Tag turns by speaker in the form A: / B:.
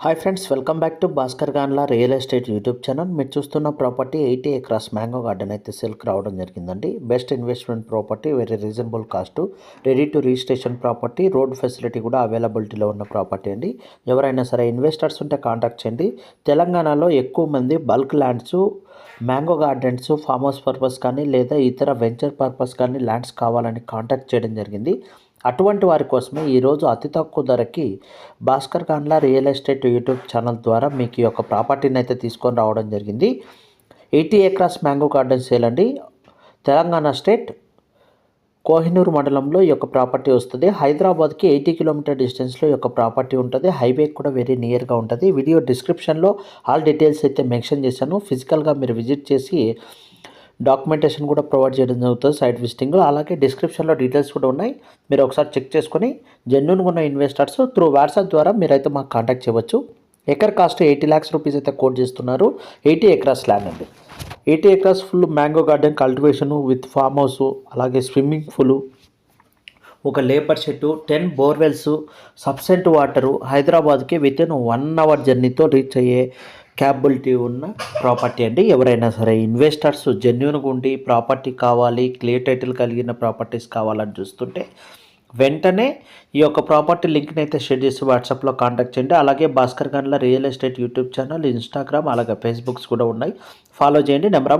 A: Hi friends, welcome back to Bhaskar Ganla real estate YouTube channel. మీరు చూస్తున్న property 80 acres mango garden అయితే సేల్కి రావడం జరిగిందండి. Best investment property, very reasonable cost, ready to registration property, road facility కూడా అవైలబిలిటీలో ఉన్న ప్రాపర్టీ అండి. ఎవరైనా సరే ఇన్వెస్టర్స్ ఉంటే కాంటాక్ట్ చేయండి. తెలంగాణలో ఎక్కువ మంది bulk lands, mango gardens, farm house purpose కానీ లేదా ఇతర వెంచర్ పర్పస్ కానీ ల్యాండ్స్ కావాలని కాంటాక్ట్ చేయడం జరిగింది. అటువంటి వారి కోసమే ఈరోజు అతి తక్కువ ధరకి Bhaskar Ganla real estate YouTube channel ద్వారా మీకు ఈ యొక్క ప్రాపర్టీని అయితే తీసుకొని రావడం జరిగింది. 80 ఎకరాస్ మ్యాంగో గార్డెన్ సేల్ అండి. తెలంగాణ స్టేట్ కోహినూరు మండలంలో ఈ యొక్క ప్రాపర్టీ వస్తుంది. హైదరాబాద్కి 80 కిలోమీటర్ డిస్టెన్స్లో ఈ యొక్క ప్రాపర్టీ ఉంటుంది. హైవే కూడా వెరీ నియర్గా ఉంటుంది. వీడియో డిస్క్రిప్షన్లో ఆల్ డీటెయిల్స్ అయితే మెన్షన్ చేశాను. ఫిజికల్గా మీరు విజిట్ చేసి డాక్యుమెంటేషన్ కూడా ప్రొవైడ్ చేయడం జరుగుతుంది, సైట్ విజిటింగ్. అలాగే డిస్క్రిప్షన్లో డీటెయిల్స్ కూడా ఉన్నాయి. మీరు ఒకసారి చెక్ చేసుకొని జెన్యూన్గా ఉన్న ఇన్వెస్టర్స్ త్రూ వాట్సాప్ ద్వారా మీరైతే మాకు కాంటాక్ట్ చేయవచ్చు. ఎకర్ కాస్ట్ 80 lakhs రూపీస్ అయితే కోట్ చేస్తున్నారు. 80 ఎకరాస్ ల్యాండ్ అండి. 80 acres full mango garden cultivation with farm house, అలాగే స్విమ్మింగ్ పూల్, ఒక లేపర్ షెట్టు, 10 బోర్వెల్స్, సబ్సెంట్ వాటరు, హైదరాబాద్కి విత్ ఇన్ 1 hour జర్నీతో రీచ్ అయ్యే క్యాపబిలిటీ ఉన్న ప్రాపర్టీ అండి. ఎవరైనా సరే ఇన్వెస్టర్స్ జెన్యూన్గా ఉండి ప్రాపర్టీ కావాలి, క్లియర్ టైటిల్ కలిగిన ప్రాపర్టీస్ కావాలని చూస్తుంటే వెంటనే ఈ యొక్క ప్రాపర్టీ లింక్ని అయితే షేర్ చేసి వాట్సాప్లో కాంటాక్ట్ చేయండి. అలాగే Bhaskar Ganla real estate YouTube channel, Instagram, అలాగే ఫేస్బుక్స్ కూడా ఉన్నాయి. ఫాలో చేయండి. Number of